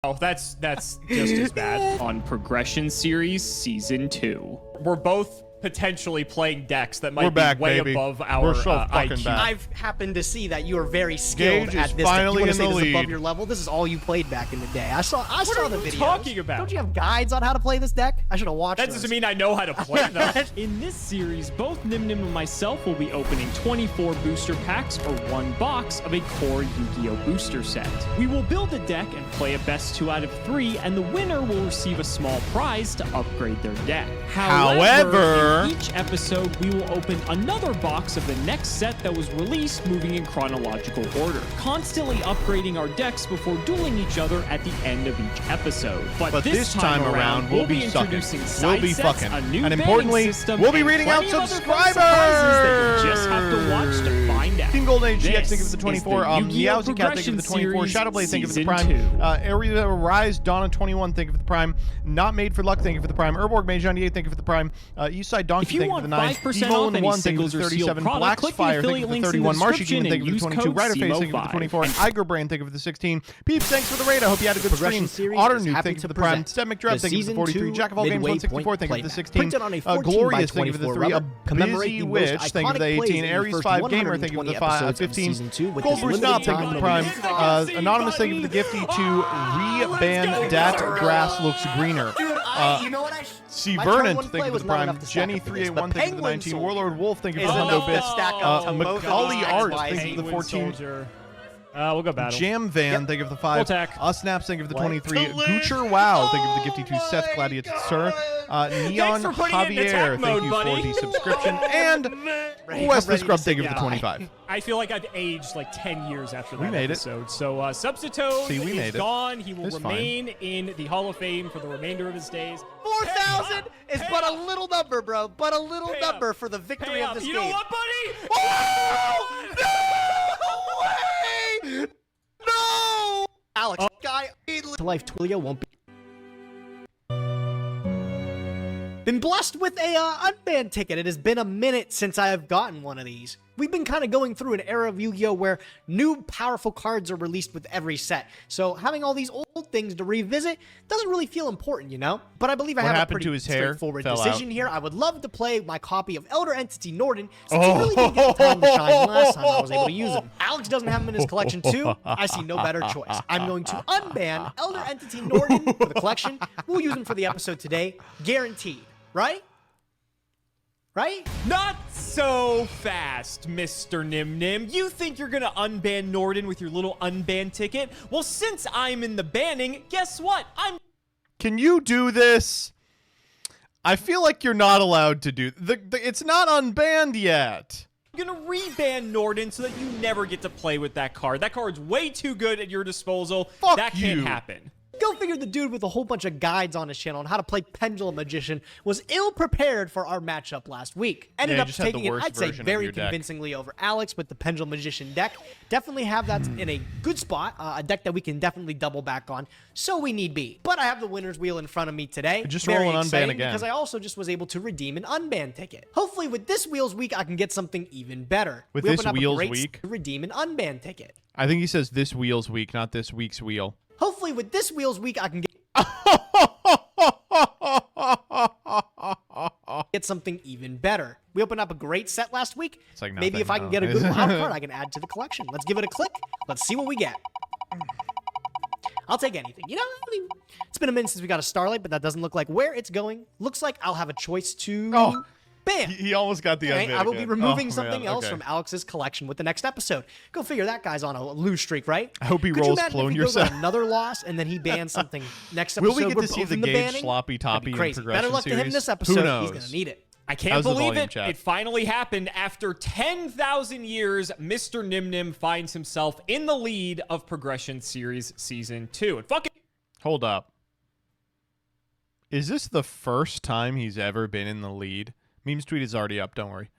Oh, that's just as bad. On Progression Series Season 2. We're both potentially playing decks that might We're be back, way baby. above our We're so fucking IQ. back. I've happened to see that you are very skilled Gage at is this. finally You want in to say the this is above lead. your level? This is all you played back in the day. I saw What the are you videos. talking about? Don't you have guides on how to play this deck? I should have watched That those. doesn't mean I know how to play them. In this series, both Nim and myself will be opening 24 booster packs or one box of a core Yu-Gi-Oh! Booster set. We will build a deck and play a best 2 out of 3, and the winner will receive a small prize to upgrade their deck. However, in each episode, we will open another box of the next set that was released, moving in chronological order, constantly upgrading our decks before dueling each other at the end of each episode. But this time around, we'll be introducing side sets, fucking. a new And banning importantly, system, we'll be and reading out plenty of other fun subscribers! surprises that you just have to watch to find out. Team Golden Age GX, This think of the 24. is the Yu-Gi-Oh! Meowsy Cat, think of the 24. Progression Shadowblade, think of the Season Prime. 2. Area Rise, Dawn of 21, think of the Prime. Not Made for Luck, think of the Prime. Urborg Mage 98, think of the Prime. Eastside Donkey, If you think of want the 9. 5% Evil off in any 1, think of singles the or sealed 37. product, click the Blacksfire, think affiliate of the links in the 31. Marshy description Demon, think of the and use 22. code Rider Face, think of the CMO5. 24. And Iger Brain, think of the 16. Peeps, thanks for the raid. I hope you had a good Progression stream. Series Otter is Noob, happy think of to the Prime. present Step McDrev, the think of the Season 43. 2 Jack of all games, midway 164, think of point the playback. 16. Printed on a 14 Glorious, by think of the 24 3. rubber, commemorating Busy the most Witch, think of the iconic 18. plays in the Aries first 5 Gamer, think of 120 the 5, episodes of 15. Season 2 with Gold this Bruce limited Not, think of time the Prime. limited. Anonymous, think of the Gifty to Reban Dat Grass Looks Greener. You know what I C. My turn Vernon, one think play of was the not Prime. enough to stack Jenny up for this, 381, but think of the Penguin 19. Soldier Warlord Wolf, think of is the Hundo enough to Bits. stack up to both of Macaulay these Art, guys. think of the 14. Soldier. We'll go battle. Jam Van, think of the 5. Full attack. Snaps, think of the What? 23. Goocher Wow, think of the Gifty to Seth Gladiator Sir. Neon for putting it in Javier, attack thank mode, you buddy. for the subscription. And Ready- Wesley ready to Scrub, sit think of the down. 25. I feel like I've aged like 10 years after that We made it. episode. So Substitute See, we is made it. gone. He will It's fine. remain in the Hall of Fame for the remainder of his days. 4,000 is but a little number, bro. But a little Pay number up. for the victory Pay of up. this You game. know what, buddy? Oh! No way! No! Alex, guy, to life, Twilio won't be. Been blessed with a Unban ticket. It has been a minute since I have gotten one of these. We've been kind of going through an era of Yu-Gi-Oh! Where new powerful cards are released with every set. So having all these old things to revisit doesn't really feel important, you know? But I believe I What have a happened pretty to his hair? straightforward Fell decision out. here. I would love to play my copy of Elder Entity Norden since he really didn't get the time to shine last time I was able to use him. Alex doesn't have him in his collection too. I see no better choice. I'm going to unban Elder Entity Norden for the collection. We'll use him for the episode today. Guaranteed. Right? Right? Not so fast, Mr. Nim Nim. You think you're gonna unban Norden with your little unban ticket? Well, since I'm in the banning, guess what? I'm Can you do this? I feel like you're not allowed to do. It's not unbanned yet. gonna reban Norden so that you never get to play with that card. That card's way too good at your disposal. Fuck that you. can't happen. Go figure the dude with a whole bunch of guides on his channel on how to play Pendulum Magician was ill-prepared for our matchup last week. Ended Yeah, he up just had the taking it, worst I'd say, version of very your deck. convincingly over Alex with the Pendulum Magician deck. Definitely have that in a good spot, a deck that we can definitely double back on, so we need be. But I have the winner's wheel in front of me today. Just very roll an unban exciting again. because I also just was able to redeem an unban ticket. Hopefully with this wheels week, I can get something even better. With we this open up a wheels great week? to redeem an unban ticket. I think he says this wheel's week, not this week's wheel. Hopefully with this wheels week, I can get something even better. We opened up a great set last week. It's like maybe nothing, if I can no. get a good wild card, I can add to the collection. Let's give it a click. Let's see what we get. I'll take anything. You know, I mean, it's been a minute since we got a Starlight, but that doesn't look like where it's going. Looks like I'll have a choice to Oh. ban. He almost got the Alright, unban I will be again. removing Oh, something man, else okay. from Alex's collection with the next episode. Go figure, that guy's on a lose streak, right? I hope he Could you rolls imagine Clone if he goes on Yourself. another loss and then he bans something next episode? Will we get we're to see both the in Gage banning? sloppy That'd toppy be in crazy. Progression Better luck to him series? this Who episode. knows? He's gonna need it. I can't How's the believe volume, it. chat? It finally happened. After 10,000 years, Mr. Nim Nim finds himself in the lead of Progression Series Season 2. And fucking Hold up. Is this the first time he's ever been in the lead? Memes tweet is already up, don't worry.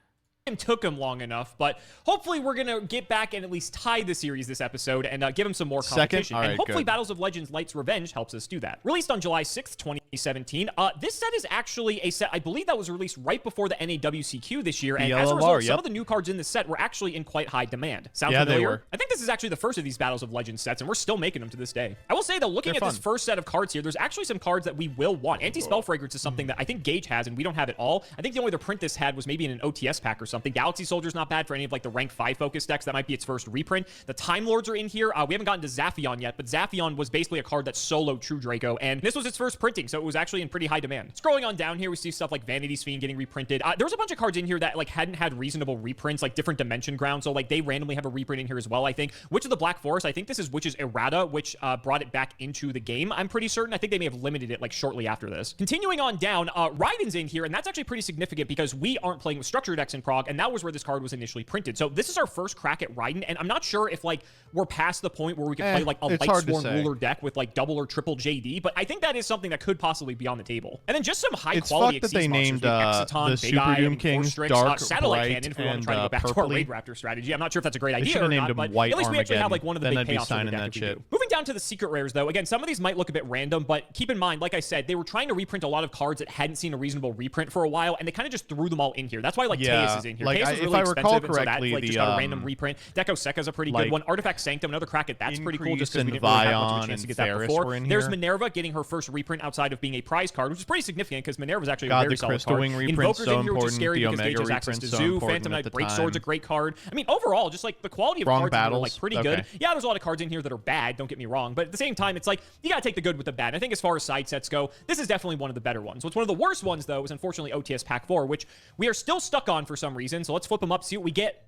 took him long enough, but hopefully we're going to get back and at least tie the series this episode and give him some more Second? competition. All and right, hopefully good. Battles of Legends Light's Revenge helps us do that. Released on July 6th, 20... 2017. This set is actually a set, I believe that was released right before the NAWCQ this year, and The as a LLR, result, some yep. of the new cards in this set were actually in quite high demand. Sound Yeah, they familiar? were. I think this is actually the first of these Battles of Legends sets, and we're still making them to this day. I will say, though, looking They're at this fun. first set of cards here, there's actually some cards that we will want. Anti-Spell Fragrance is something that I think Gage has, and we don't have at all. I think the only other print this had was maybe in an OTS pack or something. Galaxy Soldier's not bad for any of like the rank 5 focus decks. That might be its first reprint. The Time Lords are in here. We haven't gotten to Zaphion yet, but Zaphion was basically a card that soloed True Draco, and this was its first printing, so it was actually in pretty high demand. Scrolling on down here, we see stuff like Vanity's Fiend getting reprinted. There's a bunch of cards in here that like hadn't had reasonable reprints, like different Dimension Ground, so like they randomly have a reprint in here as well, I think. Witch of the Black Forest, I think this is Witch's Errata, which brought it back into the game, I'm pretty certain. I think they may have limited it like shortly after this. Continuing on down, Raiden's in here, and that's actually pretty significant because we aren't playing with structure decks in Prague, and that was where this card was initially printed. So this is our first crack at Raiden, and I'm not sure if like we're past the point where we can play like a it's hard to Lightsworn say. Ruler deck with like double or triple JD, but I think that is something that could possibly be on the table. And then just some high It's quality fucked that they Xyz monsters. named We have Exciton, the Big Super Eye, Doom I mean, Kings Force Strix, Dark, Satellite Bright, Cannon if we want and to try to go back to our Purpley. Raid Raptor strategy. I'm not sure if that's a great idea should've or named not, them but White at least we actually have like one of the Armageddon. big Then I'd be payoffs for the signing deck that if we shit. do. Moving down to the secret rares though, again, some of these might look a bit random, but keep in mind, like I said, they were trying to reprint a lot of cards that hadn't seen a reasonable reprint for a while, and they kind of just threw them all in here. That's why like Yeah, Teus is in here. like, Teus is if really I recall expensive, and so that correctly, like just the, got a random reprint. Deco Sekka's a pretty good like, one. Artifact Sanctum, another crack at that's pretty cool just because we Increase didn't really have and much of a Vion chance to and get that Varus before. were in There's here. Minerva getting her first reprint outside of being a prize card, which is pretty significant because Minerva's actually God, a very the solid Crystal card. Wing reprint's Invoker's so in here, which is important. scary The because Gage Omega has access to reprint's so Zoo. important Phantom at Knight the Breaksword's a time. great card. I mean, overall, just like the quality of Wrong cards in here are battles? like pretty Okay. good. Yeah, there's a lot of cards in here that are bad, don't get me wrong, but at the same time, it's like you gotta take the good with the bad. And I think as far as side sets go, this is definitely one of the better ones. What's one of the worst ones though is unfortunately OTS Pack 4, which we are still stuck on for some reason. So let's flip them up, see what we get.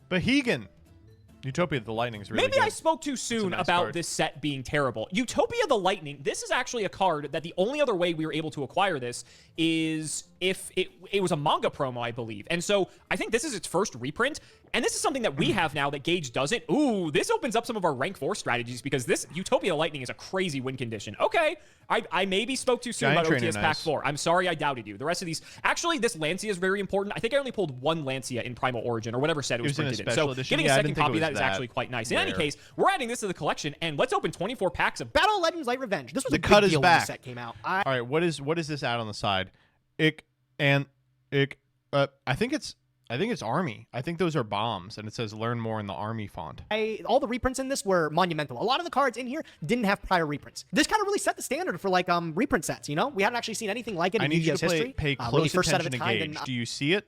Bahegan. Utopia the Lightning's really Maybe good. I spoke too soon nice about card. this set being terrible. Utopia the Lightning, this is actually a card that the only other way we were able to acquire this is if it was a manga promo, I believe. And so I think this is its first reprint. And this is something that we have now that Gage doesn't. Ooh, this opens up some of our rank 4 strategies because this Utopia the Lightning is a crazy win condition. Okay, I maybe spoke too soon Giant about Trainer, OTS Pack nice. 4. I'm sorry I doubted you. The rest of these, actually, this Lancia is very important. I think I only pulled one Lancia in Primal Origin or whatever set it was was in a printed in. special So edition. getting Yeah, a I second didn't think copy it of that was is that actually quite nice. In any rare. case, we're adding this to the collection, and let's open 24 packs of Battle Legends Light Revenge. This was The a big cut is deal when back. the set came out. All right, what is this ad on the side? I think it's Army. I think those are bombs, and it says learn more in the Army font. All the reprints in this were monumental. A lot of the cards in here didn't have prior reprints. This kind of really set the standard for like reprint sets. You know, we hadn't actually seen anything like it I in need you Yu-Gi-Oh's to history. pay Really close first set of attention its to kind. Gage. And, Do you see it?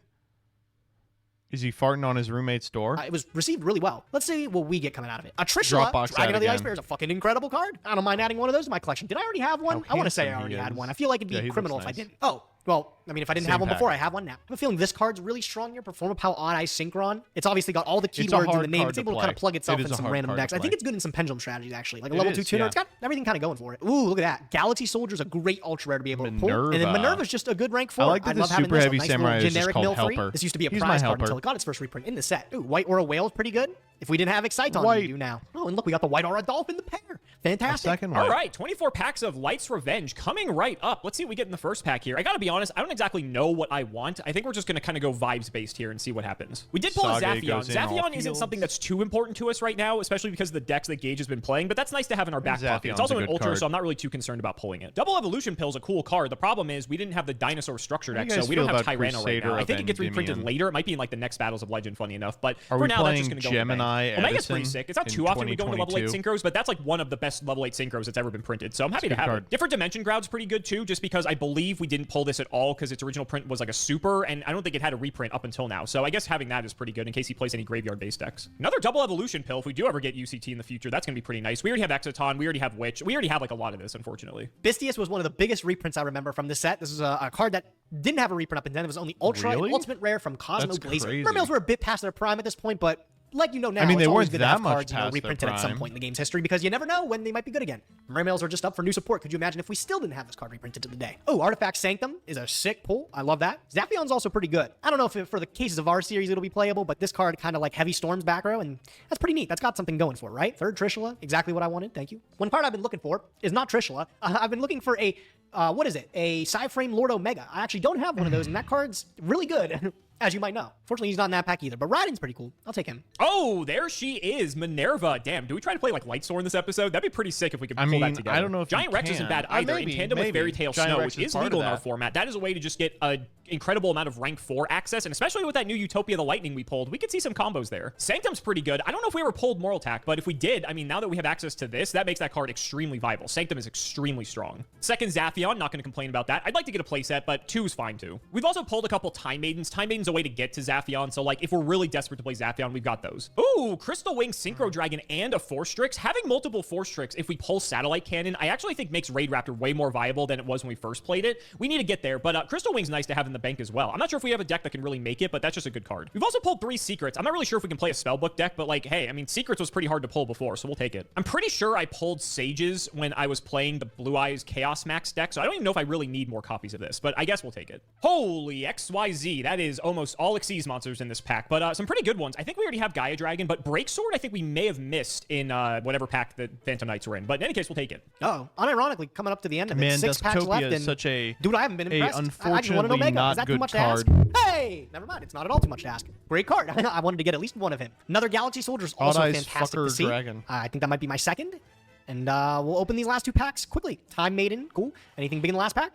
Is he farting on his roommate's door? it was received really well. Let's see what we get coming out of it. A Dropbox Trishula, Dragon ad of the Ice again. Bear, is a fucking incredible card. I don't mind adding one of those to my collection. Did I already have one? How I want to say I handsome already he had is. one. I feel like it'd Yeah, be he criminal looks if I nice. didn't. Oh, well, I mean, if I didn't Same have one before, pack. I have one now. I have a feeling this card's really strong here. Performapal on Ice Synchron. It's obviously got all the It's a keywords in hard the name. card It's to able to kind of play. plug itself It is in a some hard random card to decks. I think play. it's good in some pendulum strategies, actually. Like a It level is, 2 tuner. yeah. It's got everything kind of going for it. Ooh, look at that. Galaxy Soldier's a great ultra rare to be able to pull. And then Minerva. Minerva's just a good rank 4. I like that I'd the love having Super this, a Heavy nice Samurai little is just generic called mill free. Helper. This used to be a He's my prize card helper. until it got its first reprint in the set. Ooh, White Aura Whale's pretty good. If we didn't have Exciton, White. we do now. Oh, and look, we got the White Aura Dolphin, the pair. Fantastic. Second All one. right, 24 packs of Light's Revenge coming right up. Let's see what we get in the first pack here. I gotta be honest, I don't exactly know what I want. I think we're just gonna kind of go vibes based here and see what happens. We did pull a Sage Zaphion. goes in all Zaphion isn't fields. something that's too important to us right now, especially because of the decks that Gage has been playing, but that's nice to have in our back pocket. It's Zaphion's also a an good ultra, card. so I'm not really too concerned about pulling it. Double Evolution Pill's a cool card. The problem is we didn't have the Dinosaur structure How do deck, you so guys we don't feel have about Tyranno right Crusader now. I of think it gets reprinted Endymion? later. It might be in like the next Battles of Legend, funny enough, but Are for we now, that's just playing gonna go with the Gemini bank. Omega's pretty Edison sick. It's not in too often we go into level 8 2022? synchros, but that's like one of the best level 8 synchros that's ever been printed, so I'm happy to a good have card. it. Different Dimension Ground's pretty good too, just because I believe we didn't pull this at all because its original print was like a super, and I don't think it had a reprint up until now. So I guess having that is pretty good in case he plays any graveyard-based decks. Another Double Evolution Pill, if we do ever get UCT in the future, that's going to be pretty nice. We already have Exciton, we already have Witch, we already have like a lot of this, unfortunately. Bistius was one of the biggest reprints I remember from this set. This is a card that didn't have a reprint up until then. It was only Ultra Really? and Ultimate Rare from Cosmo That's Blazer. crazy. Mermails were a bit past their prime at this point, but like you know now, I mean, they it's always weren't good to that have much cards past their reprinted at some prime. point in the game's history because you never know when they might be good again. Mermails are just up for new support. Could you imagine if we still didn't have this card reprinted to the day? Oh, Artifact Sanctum is a sick pull. I love that. Zaphion's also pretty good. I don't know if for the cases of our series it'll be playable, but this card kind of like Heavy Storm's back row, and that's pretty neat. That's got something going for it, right? Third Trishula, exactly what I wanted. Thank you. One card I've been looking for is not Trishula. I've been looking for a what is it? A Psyframe Lord Omega. I actually don't have one of those, and that card's really good. as you might know. Fortunately, he's not in that pack either, but Raiden's pretty cool. I'll take him. Oh, there she is, Minerva. Damn, do we try to play like Lightsworn in this episode? That'd be pretty sick if we could pull that together. I don't know if Giant Rex isn't bad either. Maybe, in tandem with Fairy Tail Snow, Rex which is part legal of in our that. format. That is a way to just get an incredible amount of rank 4 access, and especially with that new Utopia the Lightning we pulled, we could see some combos there. Sanctum's pretty good. I don't know if we ever pulled Moral Attack, but if we did, I mean, now that we have access to this, that makes that card extremely viable. Sanctum is extremely strong. Second Zaphion, not going to complain about that. I'd like to get a playset, but 2 is fine too. We've also pulled a couple Time Maidens. Time Maiden's a way to get to Zaphion, so like if we're really desperate to play Zaphion, we've got those. Ooh, Crystal Wing, Synchro Dragon, and a Force Strix. Having multiple Force Strix, if we pull Satellite Cannon, I actually think makes Raid Raptor way more viable than it was when we first played it. We need to get there, but Crystal Wing's nice to have in the bank as well. I'm not sure if we have a deck that can really make it, but that's just a good card. We've also pulled 3 Secrets. I'm not really sure if we can play a Spellbook deck, but like, hey, I mean, Secrets was pretty hard to pull before, so we'll take it. I'm pretty sure I pulled Sages when I was playing the Blue Eyes Chaos Max deck, so I don't even know if I really need more copies of this, but I guess we'll take it. Holy XYZ, that is almost all Xyz monsters in this pack, but some pretty good ones. I think we already have Gaia Dragon, but Break Sword I think we may have missed in whatever pack the Phantom Knights were in, but in any case, we'll take it. Oh, unironically, coming up to the end of it, Man, 6 packs left, Dustopia and is such a dude, I haven't been impressed. I just want an unfortunately Omega. not Is that too good much card. to ask? Hey, never mind. It's not at all too much to ask. Great card. I wanted to get at least one of him. Another Galaxy Soldier's also Odd-Eyes fantastic to Fucker see. Dragon. I think that might be my second. And we'll open these last 2 packs quickly. Time Maiden, cool. Anything big in the last pack?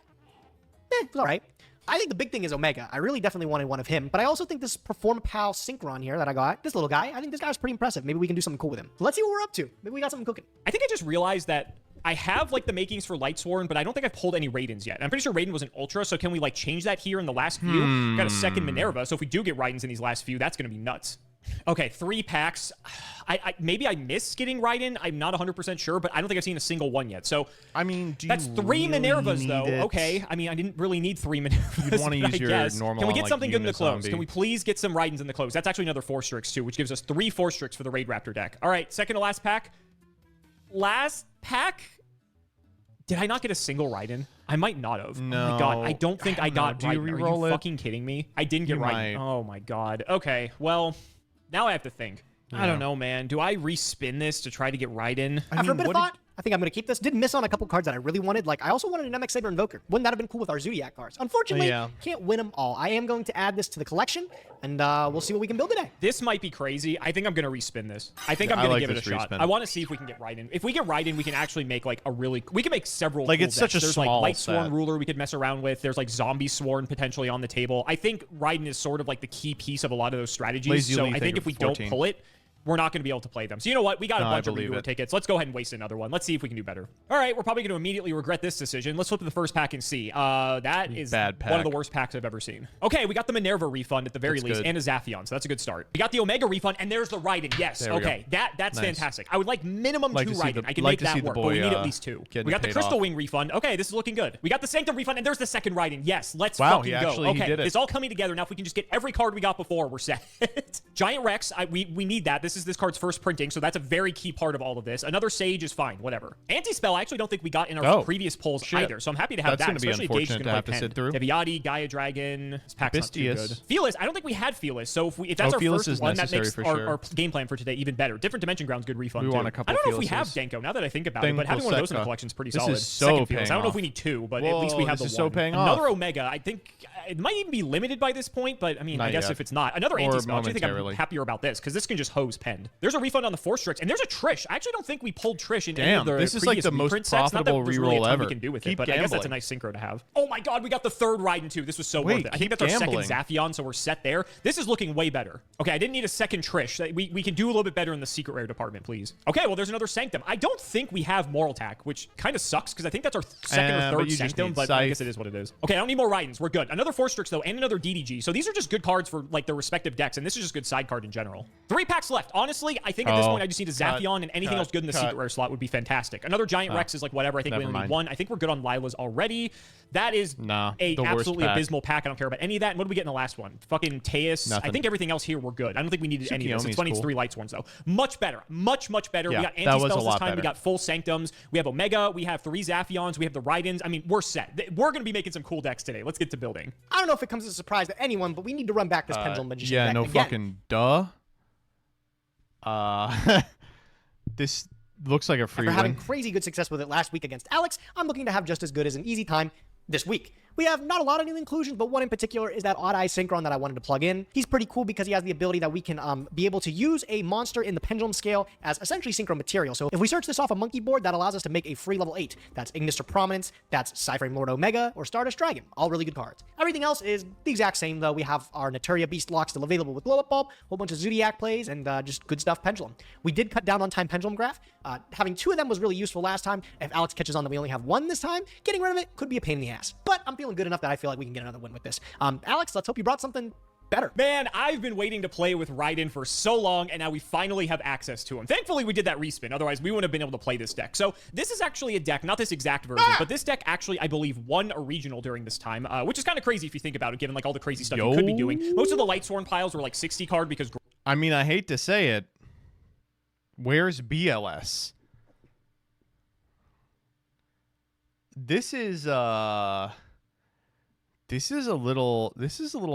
It's all right. I think the big thing is Omega. I really definitely wanted one of him, but I also think this Performapal Synchron here that I got, this little guy, I think this guy's pretty impressive. Maybe we can do something cool with him. So let's see what we're up to. Maybe we got something cooking. I think I just realized that I have like the makings for Lightsworn, but I don't think I've pulled any Raidens yet. I'm pretty sure Raiden was an Ultra, so can we like change that here in the last few? Got a second Minerva, so if we do get Raidens in these last few, that's going to be nuts. Okay, 3 packs. Maybe I missed getting Raiden. I'm not 100% sure, but I don't think I've seen a single one yet. So I mean, that's 3 Minervas though. Okay, I mean, I didn't really need 3 Minervas. You'd want to use I your guess. normal. Can we get like, something good in the close? Unizombie. Can we please get some Raidens in the close? That's actually another Force Strix too, which gives us 3 Force Strix for the Raid Raptor deck. All right, second to last pack. Last pack. Did I not get a single Raiden? I might not have. No. Oh my god, I don't think I got Do you Raiden. Are reroll you it? fucking kidding me? I didn't get You Raiden. might. Oh my god. Okay, well, now I have to think. I don't know, man. Do I respin this to try to get Raiden? After a bit of thought, I think I'm going to keep this. Did miss on a couple cards that I really wanted. Like, I also wanted an MX Saber Invoker. Wouldn't that have been cool with our Zodiac cards? Unfortunately, can't win them all. I am going to add this to the collection, and we'll see what we can build today. This might be crazy. I think I'm going to respin this. I think I'm going to give it a shot. I want to see if we can get Raiden. If we get Raiden, we can actually make like a really... We can make several Like, cool it's such decks. a There's small like Lightsworn set. Ruler we could mess around with. There's like Zombie Sworn potentially on the table. I think Raiden is sort of like the key piece of a lot of those strategies. Lazy So Elite I think Thinker if we for don't 14. pull it, we're not going to be able to play them. So you know what? We got a No, I bunch of believe reviewer it. tickets. Let's go ahead and waste another one. Let's see if we can do better. All right, we're probably going to immediately regret this decision. Let's flip to the first pack and see. That is Bad one of the pack. worst packs I've ever seen. Okay, we got the Minerva refund at the very That's least, good. and a Zaphion, so that's a good start. We got the Omega refund, and there's the Raiden. Yes, There we okay, go. that's Nice. fantastic. I would like minimum Like 2 to see Raiden. the- I can like make to see that the work, but boy, we need at least 2. getting We got the paid Crystal off. Wing refund. Okay, this is looking good. We got the Sanctum refund, and there's the second Raiden. Yes, let's Wow, fucking he go. actually- he Okay, did it. it's all coming together. Now, if we can just get every card we got before, we're set. Giant Rex, we need that. This is this card's first printing, so that's a very key part of all of this. Another Sage is fine, whatever. Anti-Spell, I actually don't think we got in our previous polls either, so I'm happy to have That's that, gonna be especially if Gage is unfortunate going to have play to sit through. Deviati, Gaia Dragon. This pack's not too Bistius. good. Fearless, I don't think we had Fearless, so if that's our Fearless first is one, that necessary makes for our, sure. our game plan for today even better. Different Dimension Ground's good refund, We too. want a couple I don't know if we have Fearlesses. Danko, now that I think about it, but having one of those in the collection is pretty This solid. is so Second Fearless. I don't know if paying we need 2, but at Whoa, least we have this the is so one. paying Another off. Omega, I think it might even be limited by this point, but I mean, I Not guess yet. if it's not. Another Or Anti-Spell. I actually think I'm momentarily. happier about this, because this can just hose Pend. There's a refund on the Force Strix, and there's a Trish. I actually don't think we pulled Trish in any of Damn, the this is like previous the most reprint sets. Not that profitable there's really a reroll ton ever. we can do with it, Keep but I guess that's a gambling. nice synchro to have. Oh my god, we got the third Raiden too. This was so Wait, worth it. I think keep that's our gambling. second Zaphion, so we're set there. This is looking way better. Okay, I didn't need a second Trish. We can do a little bit better in the secret rare department, please. Okay, well, there's another Sanctum. I don't think we have Moral Attack, which kind of sucks, because I think that's our second or but third you just Sanctum, need but I Scythe. guess it is what it is. Okay, I don't need more Raidens. We're good. Another Force Strix, though, and another DDG. So these are just good cards for, like, their respective decks, and this is just good side card in general. 3 packs left. Honestly, I think at this point I just need a Zaphion, and anything else good in the secret rare slot would be fantastic. Another Giant Rex is like whatever. I think we Never only need mind. 1. I think we're good on Lila's already. That is Nah, a the worst absolutely pack. abysmal pack. I don't care about any of that. And what did we get in the last one? Fucking Teus. I Nothing. think everything else here we're good. I don't think we needed any of this. It's Tsukiyomi's funny it's cool. 3 Light Sworns, though. Much better. Much better. Yeah, We got that was a Anti-Spells this lot time. We better. got full Sanctums. We have Omega. We have 3 Zaphions. We have the Raidens. I mean, we're set. We're going to be making some cool decks today. Let's get to building. I don't know if it comes as a surprise to anyone, but we need to run back this Pendulum Magician Yeah, deck no again. fucking duh. This looks like a free After having win. crazy good success with it last week against Alex, I'm looking to have just as good as an easy time this week. we have not a lot of new inclusions, but one in particular is that Odd Eye Synchron that I wanted to plug in. He's pretty cool because he has the ability that we can be able to use a monster in the pendulum scale as essentially synchro material. So if we search this off a monkey board, that allows us to make a free level 8. That's Ignister Prominence, that's Cyframe Lord Omega, or Stardust Dragon. All really good cards. Everything else is the exact same, though. We have our Naturia Beast lock still available with Blow Up Bulb, a whole bunch of Zodiac plays, and just good stuff Pendulum. We did cut down on time Pendulum Graph. Having 2 of them was really useful last time. If Alex catches on that we only have 1 this time, getting rid of it could be a pain in the ass. But I'm feeling good enough that I feel like we can get another win with this. Alex, let's hope you brought something better. Man, I've been waiting to play with Raiden for so long, and now we finally have access to him. Thankfully, we did that respin. Otherwise, we wouldn't have been able to play this deck. So this is actually a deck, not this exact version, but this deck actually, I believe, won a regional during this time, which is kind of crazy if you think about it, given like all the crazy stuff you could be doing. Most of the Lightsworn piles were like 60 card because... I mean, I hate to say it. Where's BLS? This is a little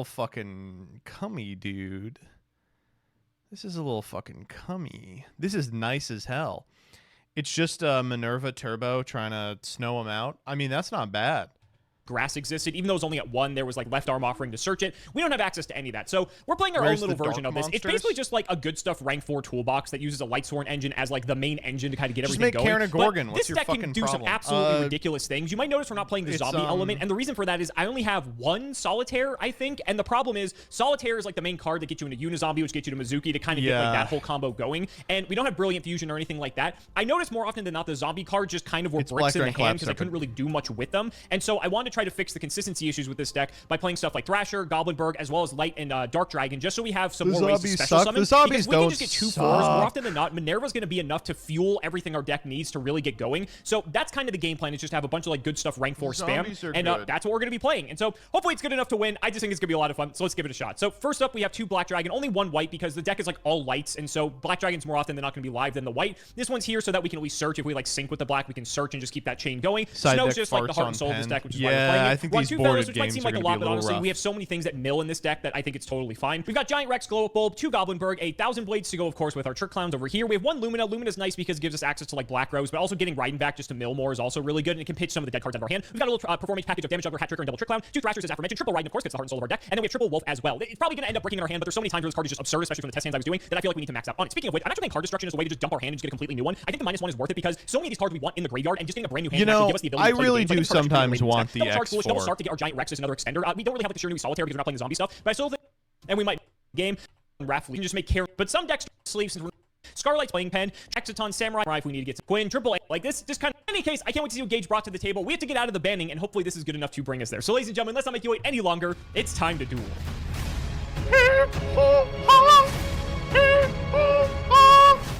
fucking cummy, dude. This is a little fucking cummy. This is nice as hell. It's just Minerva Turbo trying to snow him out. I mean, that's not bad. Grass existed, even though it was only at 1, there was like left arm offering to search it. We don't have access to any of that, so we're playing our own little version of this. It's basically just like a good stuff rank 4 toolbox that uses a Lightsworn engine as like the main engine to kind of get everything going. Just make Karen Gorgon. What's this your deck fucking can do problem? some absolutely ridiculous things. You might notice we're not playing the zombie element, and the reason for that is I only have 1 Solitaire, I think, and the problem is Solitaire is like the main card that gets you into Unizombie, which gets you to Mizuki to kind of get like that whole combo going, and we don't have Brilliant Fusion or anything like that. I noticed more often than not the zombie cards just kind of were bricks in the hand because I couldn't really do much with them, and so I wanted to try to fix the consistency issues with this deck by playing stuff like Thrasher, Goblinberg, as well as Light and Dark Dragon, just so we have some more ways to special summon. The zombies because we can just get 2 4s. More often than not, Minerva's going to be enough to fuel everything our deck needs to really get going. So that's kind of the game plan, is just to have a bunch of like good stuff rank 4 spam, and that's what we're going to be playing. And so hopefully it's good enough to win. I just think it's going to be a lot of fun, so let's give it a shot. So first up, we have 2 Black Dragon, only 1 white because the deck is like all lights, and so Black Dragon's more often than not going to be live than the white. This one's here so that we can at least search. If we like sync with the black, we can search and just keep that chain going. Snow's just like the heart and soul of this deck, which is why we're playing it. I think Run these 2 boarded fellows, which might games seem are like a gonna lot, be but a little honestly, rough. we have so many things that mill in this deck that I think it's totally fine. We've got Giant Rex, Glow Up Bulb, 2 Goblinberg, a 1000 Blades to go, of course, with our Trick Clowns over here. We have 1 Lumina. Lumina's nice because it gives us access to like Black Rose, but also getting Raiden back just to mill more is also really good, and it can pitch some of the dead cards out of our hand. We've got a little performance package of Damage Juggler, Hat Tricker, and Double Trick Clown. 2 Thrashers, as aforementioned. Triple Raiden, of course, gets the heart and soul of our deck, and then we have Triple Wolf as well. It's probably going to end up breaking in our hand, but there's so many times where this card is just absurd, especially from the test hands I was doing, that I feel like we need to max out on it. Speaking of which, I'm actually playing Card Destruction as a way to just dump our hand and just get a completely new one. I think the -1 is worth it because so many of these cards we want in the graveyard, and just getting a brand new hand can actually give us the ability to play really the game. do sometimes want the X4. Double Shark to get our Giant Rex as another extender. We don't really have like the Shiranui Solitaire because we're not playing the zombie stuff, but I still think, and we might game Raffle. We can just make care, but some decks sleeves and Scarlight's playing pen, Exciton, Samurai if we need to get to Quinn, Triple A. Like this, just kind of. In any case, I can't wait to see what Gage brought to the table. We have to get out of the banning, and hopefully this is good enough to bring us there. So, ladies and gentlemen, let's not make you wait any longer. It's time to duel.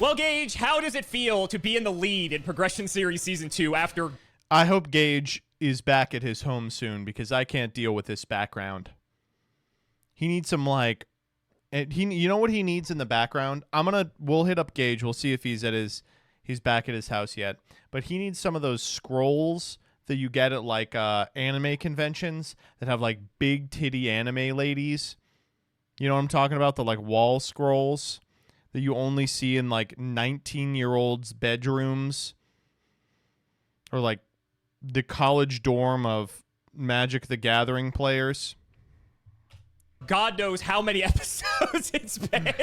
Well, Gage, how does it feel to be in the lead in Progression Series Season 2 after... I hope Gage is back at his home soon because I can't deal with this background. He needs some, like... you know what he needs in the background? We'll hit up Gage. We'll see if he's back at his house yet. But he needs some of those scrolls that you get at, like, anime conventions that have, like, big titty anime ladies. You know what I'm talking about? The, like, wall scrolls that you only see in, like, 19-year-olds' bedrooms. Or, like, the college dorm of Magic the Gathering players. God knows how many episodes it's been.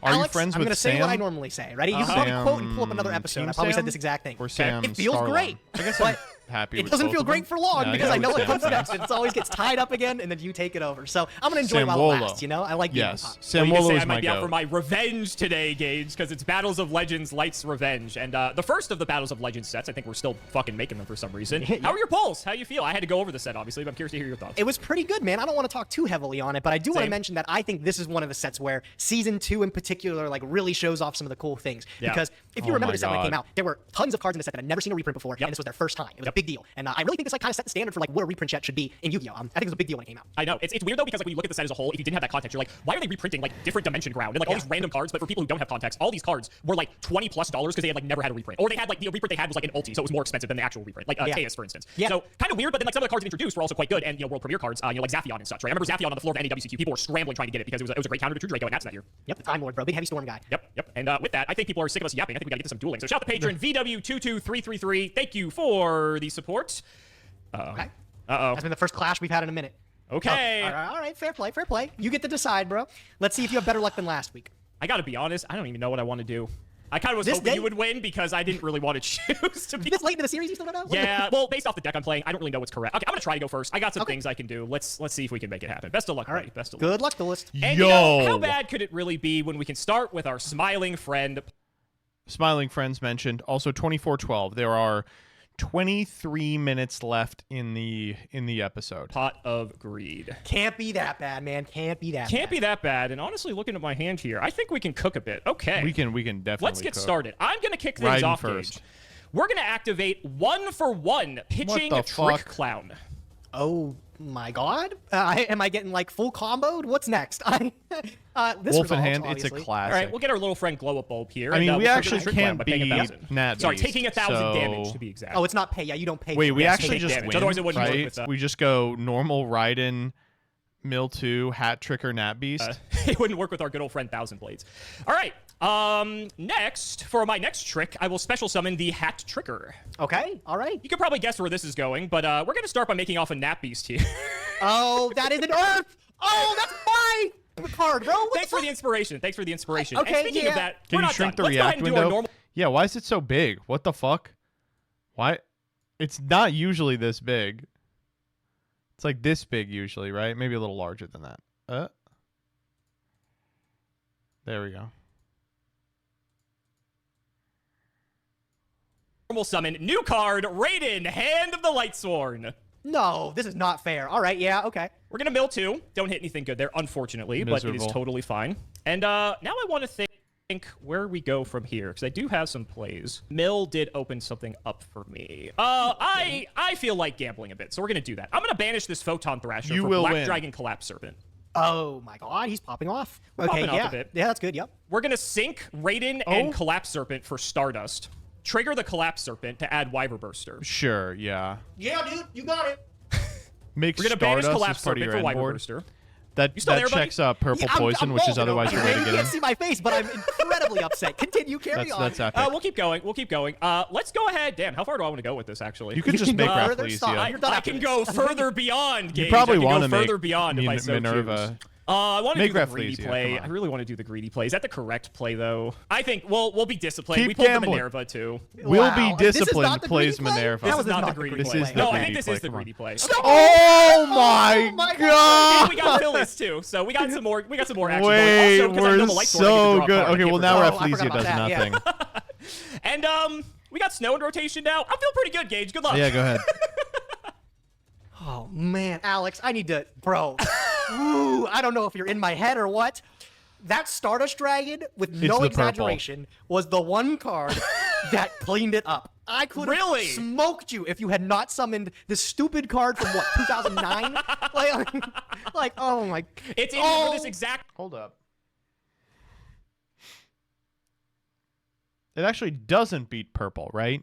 Are Alex, you friends I'm with going to say what I normally say. Ready? You can probably quote and pull up another episode. Team I probably Sam? said this exact thing. Or Sam It feels Starlon? great. I guess but happy it with doesn't both feel of great them. for long Yeah, because I know what Sam. comes next. It always gets tied up again, and then you take it over. So I'm going to enjoy it while it Samuolo. lasts, you know? I like being Yes. hot. Sam Well, you can Wolo say is I my might be out for goat. my revenge today, Gage, because it's Battles of Legends, Lights Revenge. And the first of the Battles of Legends sets, I think we're still fucking making them for some reason. How are your polls? How you feel? I had to go over the set, obviously, but I'm curious to hear your thoughts. It was pretty good, man. I don't want to talk too heavily on it, but I do want to Same. mention that I think this is one of the sets where Season 2 in particular, like, really shows off some of the cool things. Yeah. Because if you Oh remember my the set when it God. came out, there were tons of cards in the set that had never seen a reprint before, and this was their first time. It was a big deal. And I really think this like kind of set the standard for like what a reprint set should be in Yu-Gi-Oh! I think it was a big deal when it came out. I know. It's weird, though, because like when you look at the set as a whole, if you didn't have that context, you're like, why are they reprinting like different Dimension Ground and like all these random cards? But for people who don't have context, all these cards were like $20+ because they had like never had a reprint. Or they had like the reprint they had was like an ulti, so it was more expensive than the actual reprint. Like Teus, for instance. Yeah. So kind of weird, but then like some of the cards it introduced were also quite good, and you know, world premiere cards, you know, like Zaphion and such, right? I remember Zaphion on the floor of NAWCQ, people were scrambling trying to get it because it was a great counter to True Draco and Nats that year. Yep, the Time Lord, bro. Big heavy storm guy. Yep. And with that, I think people are sick of us yapping. I think we gotta get to some dueling. So shout out to patron VW22333. Thank you for the support. Okay. Uh-oh. That's been the first clash we've had in a minute. Okay. All right, fair play, fair play. You get to decide, bro. Let's see if you have better luck than last week. I gotta be honest, I don't even know what I want to do. I kind of was This hoping day? you would win because I didn't really want to choose to be. This late into the series, you still don't know? Yeah, well, based off the deck I'm playing, I don't really know what's correct. Okay, I'm gonna try to go first. I got some things I can do. Let's see if we can make it happen. Best of luck, All buddy. right. Best of luck. Good luck, duelist. And Yo. you know, how bad could it really be when we can start with our smiling friend? Smiling friends mentioned. Also 24-12. There are 23 minutes left in the episode. Pot of Greed. Can't be that bad, man. Can't be that bad. Can't be that bad. And honestly, looking at my hand here, I think we can cook a bit. Okay. We can definitely. Let's get cook. started. I'm going to kick things Riding off first. Gage. We're going to activate 1-for-1 pitching the trick fuck? clown. Oh my god. Am I getting like full comboed? What's next? This Wolf in resolves, hand. It's a obviously. classic. All right, we'll get our little friend Glow Up Bulb here. I mean, and, we we'll trigger actually the trick clown can't by paying beat 1,000. Nat Sorry, Beast, taking 1,000 so- damage to be exact. Oh, it's not pay. Yeah, you don't pay. Wait, for we it. actually take just damage. win. Otherwise it wouldn't work right? with, We just go normal Raiden, Mill 2, Hat Tricker, Nat Beast. It wouldn't work with our good old friend Thousand Blades. All right. Next, for my next trick, I will special summon the Hat Tricker. Okay, all right. You can probably guess where this is going, but we're going to start by making off a Nat Beast here. Oh, that is an Earth. Oh, that's my card, bro. What Thanks the for the inspiration. Thanks for the inspiration. Okay, and speaking yeah. of that, Can we're you not shrink done. the Let's go ahead react and do our window? normal. Yeah, why is it so big? What the fuck? Why? It's not usually this big. It's like this big usually, right? Maybe a little larger than that. There we go. Normal summon. New card, Raiden, Hand of the Lightsworn. No, this is not fair. All right, yeah, okay. We're going to mill 2. Don't hit anything good there, unfortunately, but it is Miserable. totally fine. And now I want to think where we go from here, because I do have some plays. Mill did open something up for me. I feel like gambling a bit, so we're going to do that. I'm going to banish this Photon Thrasher You for will Black win. Dragon Collapse Serpent. Oh my god, he's popping off. Okay, popping off yeah. a bit. Yeah, that's good, yep. We're going to sync Raiden and Collapse Serpent for Stardust. Trigger the Collapse Serpent to add Wyver Burster. Sure, yeah. Yeah, dude, you got it. Make We're going to banish Stardust Collapse as part of Serpent your for end Wyver board. Burster. That still there, buddy? checks Purple Yeah, I'm Poison, which is rolling over otherwise your way here. to You get in. can't see my face, but I'm incredibly upset. Continue, carry on. That's epic. We'll keep going. We'll keep going. Let's go ahead. Damn, how far do I want to go with this, actually? You could You just can make go further, stop. Rafflesia. You're done I after can this. go further beyond, Gage. You probably I can want go to make further beyond if I so Minerva. choose. I want to do the Make greedy Rafflesia, play. come on. I really want to do the greedy play. Is that the correct play, though? I think we'll be disciplined. Keep We pulled gambling. the Minerva, too. Will Wow. be This is not disciplined, the plays greedy play? Minerva. That This was is not the not the greedy This play. is the No, I greedy think this play. is the Come on. greedy play. Oh my my god! And we got Phyllis, too. So we got some more. We got some more action Wait, going. Also, 'cause I we're know the Light Sword, I get to so draw a good. card. I Okay, can't well now forget. Oh, I Rafflesia forgot does about that, yeah. nothing. And we got Snow in rotation now. I feel pretty good, Gage. Good luck. Yeah, go ahead. Oh man, Alex, I need to, bro. Ooh, I don't know if you're in my head or what. That Stardust Dragon, with no the purple. exaggeration, was the one card that cleaned it up. I could have Really? smoked you if you had not summoned this stupid card from what 2009. like, oh my. It's in here for this exact. Hold up. It actually doesn't beat purple, right?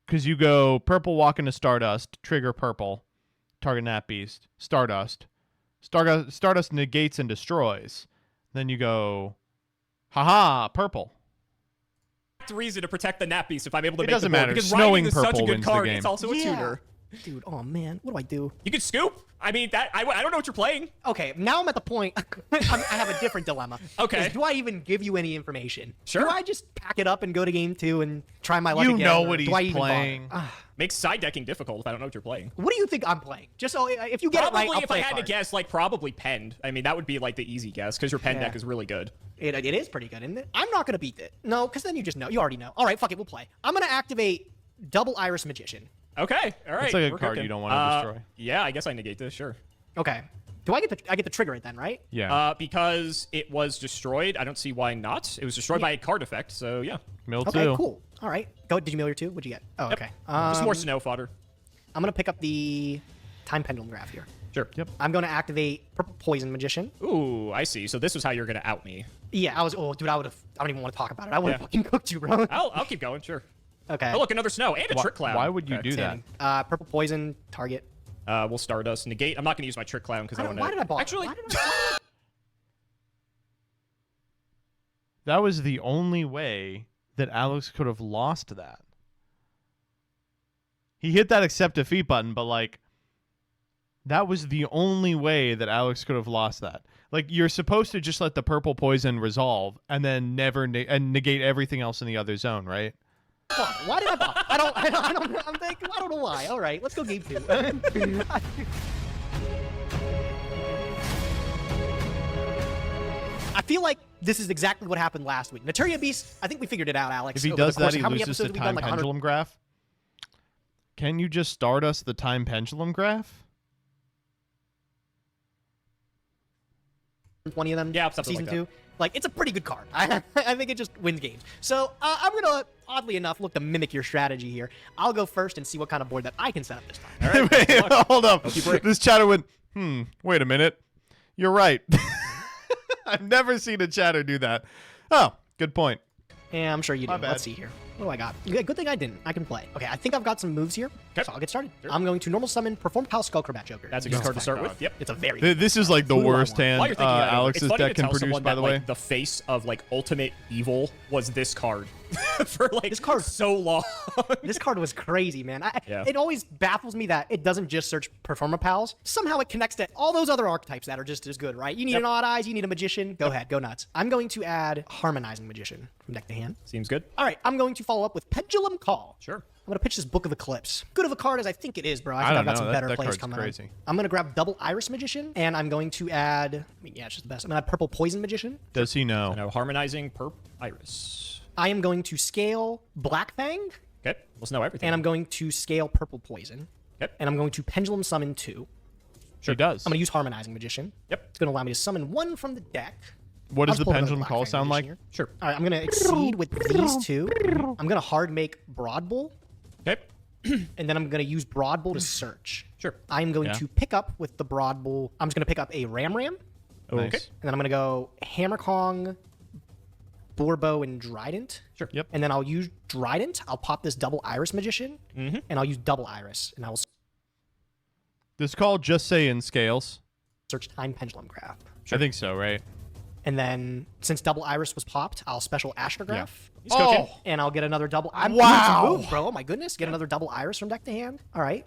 Because you go purple, walk into Stardust, trigger purple, target Nat Beast, Stardust. Stardust negates and destroys. Then you go, haha, purple. Reason to protect the Nat Beast if I'm able to It make doesn't the board, matter. because Snowing Riding is such a purple good wins the card. game. It's also a Yeah. tuner. Dude, oh man, what do I do? You can scoop. I mean, that I don't know what you're playing. Okay, now I'm at the point. I have a different dilemma. Okay. Is, do I even give you any information? Sure. Do I just pack it up and go to game 2 and try my luck You again? know or what do I he's even bother? playing. Makes side decking difficult if I don't know what you're playing. What do you think I'm playing? Just so if you get Probably, it right, I'll if play I a had to card. guess, like probably penned. I mean, that would be like the easy guess because your pen Yeah. deck is really good. It is pretty good, isn't it? I'm not gonna beat it. No, because then you just know. You already know. All right, fuck it, we'll play. I'm gonna activate Double Iris Magician. Okay, all right. It's like a we're card cooking. you don't wanna destroy. Yeah, I guess I negate this. Sure. Okay. Do I get to trigger it then, right? Yeah. Because it was destroyed. I don't see why not. It was destroyed by a card effect. So yeah, Mill Okay, 2. cool. All right. Go. Did you mill your 2? What'd you get? Oh, okay. just more snow fodder. I'm gonna pick up the Time Pendulum Graph here. Sure. Yep. I'm gonna activate Purple Poison Magician. Ooh, I see. So this was how you're gonna out me. Yeah, I was. Oh, dude, I don't even want to talk about it. I would have Yeah. fucking cooked you, bro. I'll keep going. Sure. Okay. Oh look, another snow and a trick cloud. Why would you do that? Purple Poison target. We'll Stardust negate. I'm not gonna use my trick clown because I want to. Why did I bother? Actually, Why did I That was the only way that Alex could have lost that. He hit that accept defeat button, but like that was the only way that Alex could have lost that. Like you're supposed to just let the purple poison resolve and then never and negate everything else in the other zone, right? Why did I pop? I don't know why. All right, let's go game 2. I feel like this is exactly what happened last week. Naturia Beast, I think we figured it out, Alex. If he over does the course that, of he how many loses the episodes we've time done, like 100 pendulum graph. Can you just start us the time pendulum graph? 20 of them. Yeah, something season like 2. Like, it's a pretty good card. I think it just wins games. So I'm gonna, oddly enough, look to mimic your strategy here. I'll go first and see what kind of board that I can set up this time. All right. Wait, hold up. break. This chatter went, wait a minute. You're right. I've never seen a chatter do that. Oh, good point. Yeah, I'm sure you do. My bad. Let's see here. What do I got? Good thing I didn't. I can play. Okay, I think I've got some moves here. Okay. So I'll get started. Sure. I'm going to normal summon, perform Pal Skullcrobat Joker. That's a good card to start with. Yep. It's a very This is like the That's what I worst want. hand While you're thinking that, Alex's it's funny deck to can tell produce, someone by that, the way. like, the face of like ultimate evil was this card for like This card- so long. This card was crazy, man. Yeah. It always baffles me that it doesn't just search Performa Pals. Somehow it connects to all those other archetypes that are just as good, right? You need an Odd Eyes, you need a Magician. Go ahead, go nuts. I'm going to add Harmonizing Magician from deck to hand. Seems good. All right, I'm going to follow up with Pendulum Call. Sure. I'm going to pitch this Book of Eclipse. Good of a card as I think it is, bro. I think don't I've got know. some That- better that plays card's coming crazy. up. I'm going to grab Double Iris Magician, and I'm going to add... I mean, yeah, it's just the best. I'm going to add Purple Poison Magician. Does he know? Now harmonizing perp iris. I am going to scale Black Fang, Okay. Let's know everything. and I'm going to scale Purple Poison. Yep. And I'm going to Pendulum Summon 2. He does. I'm going to use Harmonizing Magician. Yep. It's going to allow me to summon 1 from the deck. What does I'll the just pull another pendulum Black call Fang sound like? Magician here. Sure. All right, I'm going to exceed with these 2. I'm going to hard make Broad Bull, Okay. and then I'm going to use Broad Bull to search. Sure. I'm going Yeah. to pick up with the Broad Bull. I'm just going to pick up a Ram, Nice. Okay. and then I'm going to go Hammer Kong, Boarbow, and Trident. Sure. Yep. And then I'll use Trident. I'll pop this Double Iris Magician, and I'll use Double Iris, and I will This call just say in scales. search Time Pendulum Graph. I think so, right? And then, since Double Iris was popped, I'll special Astrograph. He's cooking. And I'll get another double. I'm Wow. doing some moves, bro. Oh my goodness. Get another Double Iris from deck to hand. All right.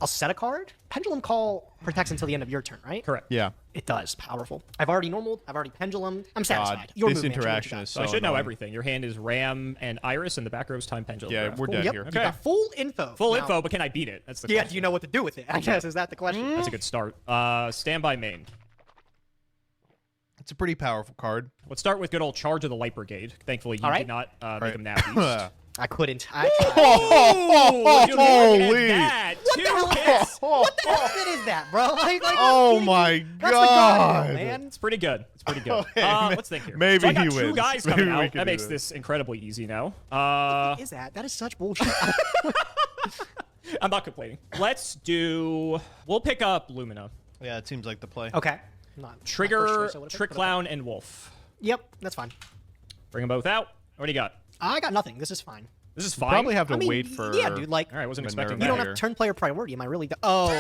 I'll set a card. Pendulum Call protects until the end of your turn, right? Correct. Yeah. It does. Powerful. I've already normaled. I've already pendulumed. I'm satisfied. God, Your this move, man. Show me what you interaction got. is So so I should know annoying. everything. Your hand is Ram and Iris, and the back row is Time Pendulum. Yeah, Graph. we're Cool. dead Yep. here. You Okay. got full info. Full Now, info, but can I beat it? That's the Yeah. question. Do you know what to do with it? I guess is that the question. That's a good start. Standby main. It's a pretty powerful card. Let's start with good old Charge of the Light Brigade. Thankfully, you All right. did not make Right. him now. I couldn't. I Oh, look Holy. at that. Two hell is hits. What the hell fit is that, bro? Like, Oh that's my That's the god, god. man. It's pretty good. It's pretty good. Okay, Let's think here. maybe so I got he two wins. guys Maybe coming we out. can That do makes this. this incredibly easy now. What is that? That is such bullshit. I'm not complaining. Let's do... We'll pick up Lumina. Yeah, it seems like the play. Okay. Not my Trigger, first choice, so whatever, Trick but okay. Clown, and Wolf. Yep, that's fine. Bring them both out. What do you got? I got nothing. This is fine. This is fine. Probably have to I mean, wait for. yeah, dude, like- All right, wasn't Minerva expecting You don't that. have turn player priority. Am I really? Oh,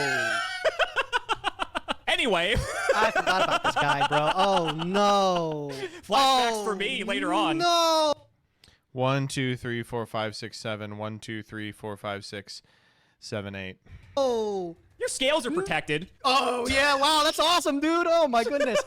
Anyway, I forgot about this guy, bro. Oh no. flashbacks for me later on. No. 1, 2, 3, 4, 5, 6, 7. 1, 2, 3, 4, 5, 6, 7, 8. Oh. Your scales are protected. Oh yeah. Wow, that's awesome, dude. Oh my goodness.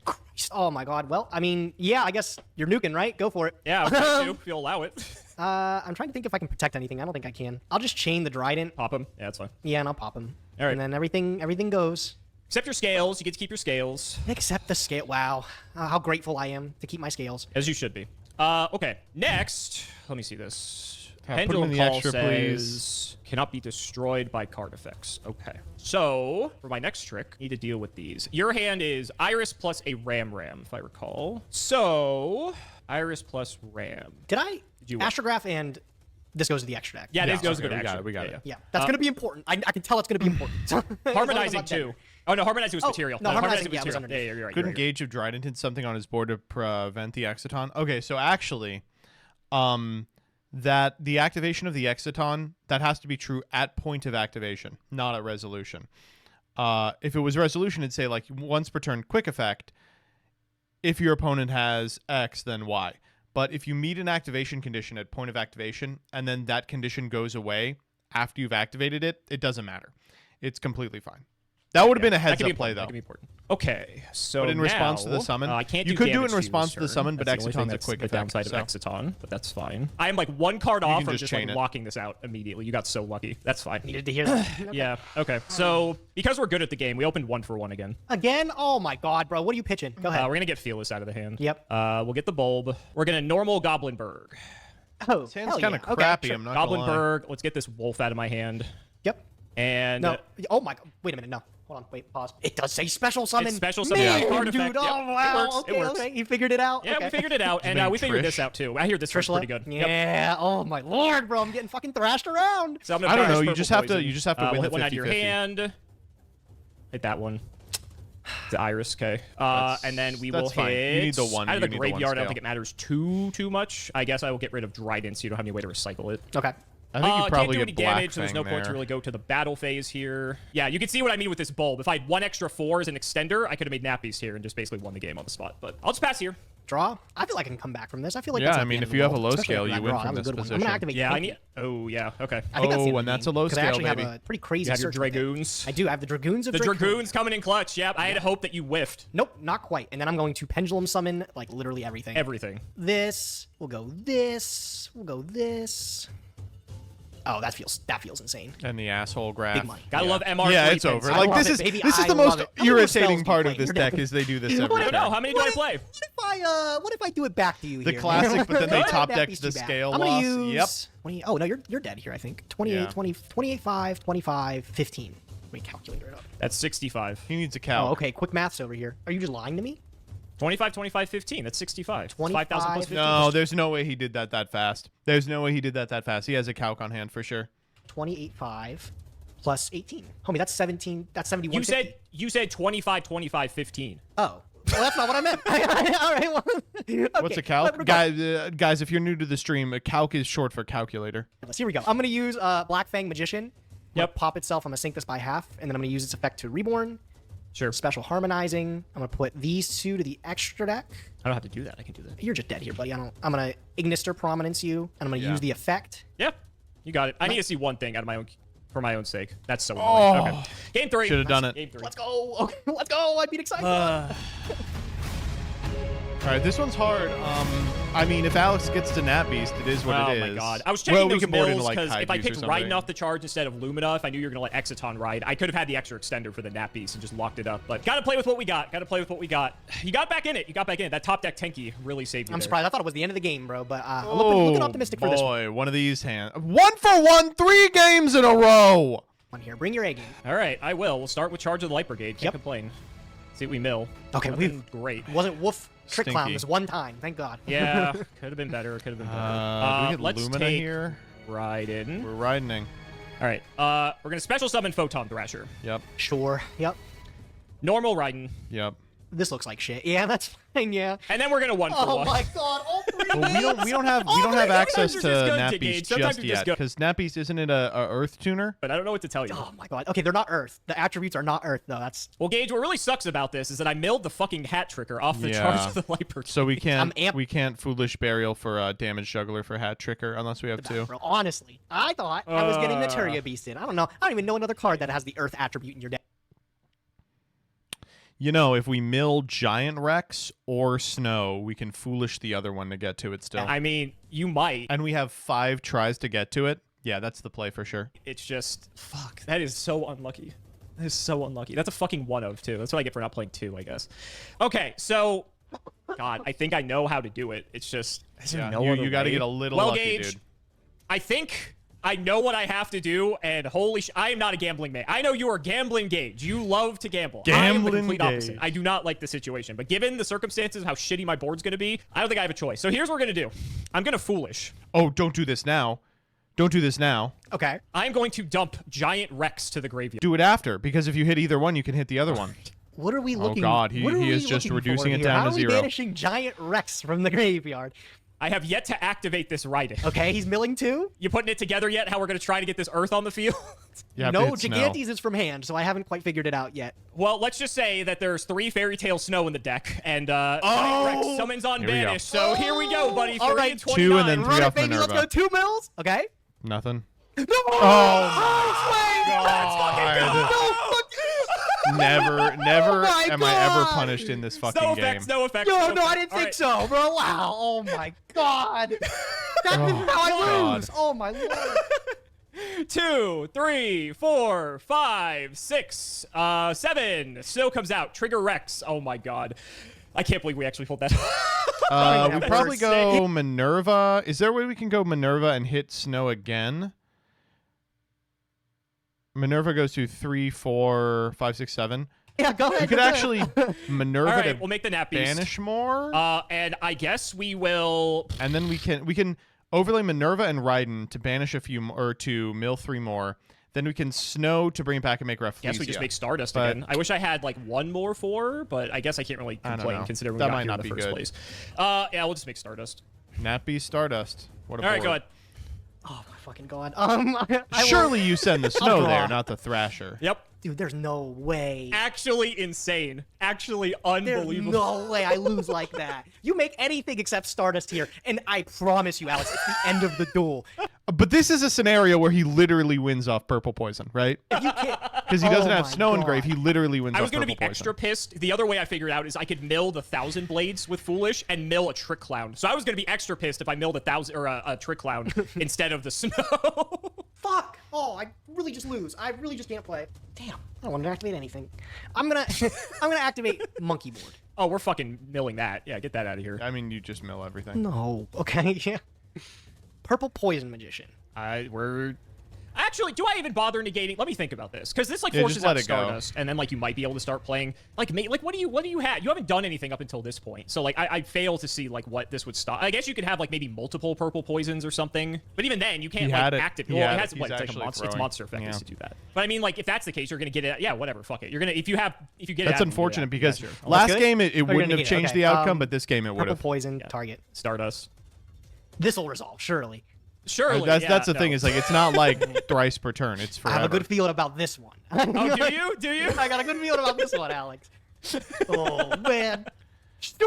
Christ. Oh my god. Well, I mean, yeah. I guess you're nuking, right? Go for it. Yeah, I'm trying to, if you'll allow it. I'm trying to think if I can protect anything. I don't think I can. I'll just chain the Trident. Pop him. Yeah, that's fine. Yeah, and I'll pop him. All right. And then everything goes. Except your scales. You get to keep your scales. Except the scale. Wow. How grateful I am to keep my scales. As you should be. Okay, next, let me see this. Yeah, put 'em Pendulum in the Call extra, says cannot be destroyed by card effects. Okay, so for my next trick, need to deal with these. Your hand is Iris plus a Ram, if I recall. So Iris plus Ram. Did I? you what? Astrograph and this goes to the extra deck. Yeah, this goes okay, to good we got action. it, we got it. Yeah, that's gonna be important. I can tell it's gonna be important. As long as I'm Harmonizing not dead. too. Oh no, harmonizing was Oh, material. no, harmonizing, was yeah, was material. underneath. Yeah, you're right. Couldn't you're right. Gauge if Dryden hit something on his board to prevent the Exciton? Okay, so actually, that the activation of the Exciton, that has to be true at point of activation, not at resolution. If it was resolution, it'd say like once per turn quick effect. If your opponent has X, then Y. But if you meet an activation condition at point of activation, and then that condition goes away after you've activated it, it doesn't matter. It's completely fine. That would have been a heads-up play, though. That could be important. Okay, so but in response to the summon, I can't you do could do it damage in response to the this summon, turn. but That's the only Exiton's thing a quick that's the effect. downside of Exiton, but that's fine. I am like one card off can from just just chain like it. locking this out immediately. You got so lucky. That's fine. Needed to hear that. Yeah. Okay. So because we're good at the game, we opened 1 for 1 again. Again? Oh my god, bro. What are you pitching? Go ahead. We're gonna get Fearless out of the hand. Yep. We'll get the bulb. We're gonna normal Goblinberg. Oh, This hand's hell kind of yeah. Okay, crappy, sure. I'm not gonna lie. Goblinberg. Let's get this wolf out of my hand. Yep. And No. Oh my god. Wait a minute. No. Hold on. Wait. Pause. It does say special summon. It's special summon, Man, yeah, card dude. effect. Oh Yep, it wow. works, it Okay. works. Okay. You figured it out. yeah, Okay. we figured it out, and made we figured Trish. this out too. I hear this one's Trishula. pretty good. Yep. Yeah. Oh my lord, bro. I'm getting fucking thrashed around. So I'm gonna I don't try know. this You purple just have to. poison. You just have to We'll win hit the one out of your 50-50. hand. Hit that one. The Iris, okay. And then we will that's fine. hit You need the one- out of you the need the one graveyard. I don't scale. think it matters too much. I guess I will get rid of Dryden, so you don't have any way to recycle it. Okay. I think you Can't probably do get any damage, so Black there's no Fang point to there. really go to the battle phase here. Yeah, you can see what I mean with this bulb. If I had 1 extra 4 as an extender, I could have made nappies here and just basically won the game on the spot. But I'll just pass here. Draw. I feel like I can come back from this. I feel like Yeah, that's I at the mean, end if of the you have a world, low especially scale, after you that win draw. from That was a this good one. I'm position. gonna activate. Yeah, I Pinky. need. Oh yeah, okay. I think that's the end Oh, of and the that's a game, low 'cause I scale, actually baby. have a pretty crazy You have your search with it. Dragoons. I do. I have the Dragoons of The Dracoon. Dragoons coming in clutch. Yep, I had hope that you whiffed Nope, not quite. And then I'm going to pendulum summon like literally everything. everything. This. We'll go this. We'll go this. Oh, that feels insane. And the asshole graph. Big money. Gotta yeah. love MR. Yeah, three it's pins. over. I Like love this it, is baby. this is I the love most it. How many more spells irritating do part you of play? this You're deck is they do this I every don't know. turn. How many do I play? What if I do it back to you The here? classic, but then they What top if that decked beats the you back? scale I'm gonna loss. use Yep. 20, oh no, you're dead here. I think 28, Yeah. 20, 28, 5, 25, 15. Let me calculate it up. That's 65. He needs a cow. Oh, okay. Quick maths over here. Are you just lying to me? 25, 25, 15. That's 65. 25. 5,000 plus 15. No, there's no way he did that fast. There's no way he did that fast. He has a calc on hand for sure. 28, 5 plus 18. Homie, that's 17. That's 71. You said 25, 25, 15. Oh. Well, that's not what I meant. All right. Well, okay. What's a calc? But Guys, if you're new to the stream, a calc is short for calculator. regardless, here we go. I'm going to use Black Fang Magician. Yep. Pop itself. I'm going to sync this by half, and then I'm going to use its effect to Reborn. Sure. Special Harmonizing. I'm going to put these two to the extra deck. I don't have to do that. I can do that. You're just dead here, buddy. I'm going to Ignister Prominence you, and I'm going to Yeah. use the effect. Yeah, you got it. I need to see one thing out of my own, for my own sake. That's so annoying. Okay. Game 3. Should have done it. Game 3. Let's go. Okay, let's go. I'd be excited. All right, this one's hard. I mean, if Alex gets to Nat Beast, it is what Oh it is. my god. I was checking well, we those can board into mills like because if I Kaiju's or picked something. Raiden off the charge instead of Lumina, if I knew you were going to let Exiton ride, I could have had the extra extender for the Nat Beast and just locked it up. But gotta play with what we got. Gotta play with what we got. You got back in it. You got back in it. That top deck Tenki really saved you I'm there. surprised. I thought it was the end of the game, bro, but I'm Oh, looking optimistic for this boy, one of these hands. 1-for-1, 3 games in a row. one here. Bring your A game. All right, I will. We'll start with Charge of the Light Brigade. Can't Yep. complain. See what we mill. Okay, Nothing great. It wasn't Woof Trick Clown Stinky. this one time. Thank God. Yeah, could have been better. Could have been better. Do we get Let's Lumina take here? Raiden. We're riding. All right, we're gonna special summon Photon Thrasher. Yep. Sure. Yep. Normal Raiden, Yep. This looks like shit. Yeah, that's fine. Yeah. and then we're gonna 1 for Oh 1. my God! All three. Well, we don't have Oh, but access sometimes you're to just good, Nat Gage. Beast Sometimes just you're just yet good. because Nat Beast isn't it a Earth tuner? But I don't know what to tell you. Oh my God. Okay, they're not Earth. The attributes are not Earth. No, that's. Well, Gage, what really sucks about this is that I milled the fucking hat tricker off the Yeah. Charge of the Light Brigade. So we can't amped. foolish burial for damage juggler for hat tricker unless we have two. Bro, honestly, I thought I was getting the Turia Beast in. I don't know. I don't even know another card that has the Earth attribute in your deck. You know, if we mill Giant Rex or Snow, we can foolish the other one to get to it still. I mean, you might. And we have 5 tries to get to it. Yeah, that's the play for sure. It's just, fuck. That is so unlucky. That is so unlucky. That's a fucking 1 of, too. That's what I get for not playing 2, I guess. Okay, so... God, I think I know how to do it. It's just... is there Yeah, no you other got to way? get a little well, lucky, Gage, dude. I think I know what I have to do, and holy sh... I am not a gambling man. I know you are gambling Gage. You love to gamble. I am the Gambling complete opposite. Gage. I do not like the situation. But given the circumstances, how shitty my board's going to be, I don't think I have a choice. So here's what we're going to do. I'm going to foolish. Oh, don't do this now. Don't do this now. Okay. I'm going to dump Giant Rex to the graveyard. Do it after, because if you hit either one, you can hit the other one. What are we looking? God, he what are is we just looking reducing for it here? down How to are we 0. banishing Giant Rex from the graveyard? I have yet to activate this Raiden. Okay, he's milling 2. You putting it together yet? How we're going to try to get this Earth on the field? Yeah, No, it's snow. Gigantes is from hand, so I haven't quite figured it out yet. Well, let's just say that there's 3 Fairy Tale Snow in the deck, and Rex summons on Here we go. Banish. So here we go, buddy. All 3 right, and 29. 2 and then 3 Run off it, baby. Minerva. Let's go 2 mils. Okay. Nothing. No. Oh, Swing. God. Never my am I ever God. punished in this fucking No game. effects, no effects. No, no no, I effects. didn't All think right. so, bro. Wow. Oh my God. That's how I God. lose. Oh my Lord. 2, 3, 4, 5, 6, 7. Snow comes out. Trigger Rex. Oh my God. I can't believe we actually pulled that. We probably go Minerva. Is there a way we can go Minerva and hit Snow again? Minerva goes to 3, 4, 5, 6, 7. Yeah, go ahead. You could go actually Minerva All right, to we'll make the Nap Beast. banish more, And I guess we will. and then we can overlay Minerva and Raiden to banish a few or to mill 3 more. Then we can Snow to bring it back and make Rafflesia. Guess we just make Stardust But- again. I wish I had like 1 more 4, but I guess I can't really I don't complain know. considering we That got might here not in the be first good. place. Yeah, we'll just make Stardust. Nappy Stardust. What a All right, board. go ahead. Oh my fucking God. I will- Surely you send the Snow draw. there, not the Thrasher. Yep. Dude, there's no way. Actually insane. Actually There's unbelievable. no way I lose like that. You make anything except Stardust here, and I promise you, Alex, it's the end of the duel. But this is a scenario where he literally wins off Purple Poison, right? If you can't, Because he doesn't Oh have my Snow God. Engrave, he literally wins I off was Purple going to be Poison. extra pissed. The other way I figured out is I could mill the 1,000 Blades with Foolish and mill a Trick Clown. So I was going to be extra pissed if I milled 1,000 or a Trick Clown instead of the Snow. Fuck! Oh, I really just lose. I really just can't play. Damn, I don't want to activate anything. I'm gonna activate Monkey Board. Oh, we're fucking milling that. Yeah, get that out of here. I mean, you just mill everything. No. Okay. Yeah. Purple Poison Magician. We're actually. Do I even bother negating? Let me think about this, because this like Yeah, forces just let out it go. Stardust, and then like you might be able to start playing like what do you have? You haven't done anything up until this point, so like I fail to see like what this would stop. I guess you could have like maybe multiple purple poisons or something, but even then you can't He like had it. active. He Well, had it it. has He's what? It's like a actually monster. It's throwing. monster effect Yeah. to do that. But I mean, like if that's the case, you're gonna get it. Yeah, whatever. Fuck it. You're gonna if you get it. That's out, unfortunate you get it out. because Yeah, sure. last good? game it you're wouldn't gonna have get it. changed Okay, the outcome, but this game it would Purple have. Poison target. Stardust. This will resolve surely. Surely. That's the no. thing is like it's not like thrice per turn. It's I forever. have a good feeling about this one. Oh, do you? Do you? I got a good feeling about this one, Alex. Oh man.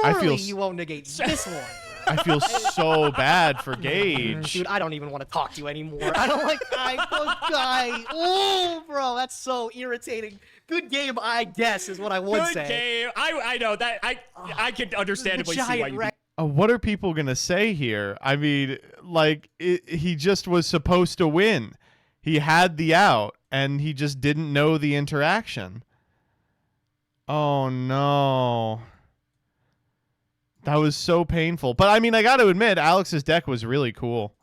I feel Surely s- you won't negate this one. I feel so bad for Gage. Dude, I don't even want to talk to you anymore. I don't like guy. Oh, bro, that's so irritating. Good game, I guess, is what I would Good say. game. I know that I could understandably see why giant you. wreck. What are people gonna say here? I mean, like he just was supposed to win. He had the out, and he just didn't know the interaction. Oh no. That was so painful. But I mean, I got to admit, Alex's deck was really cool.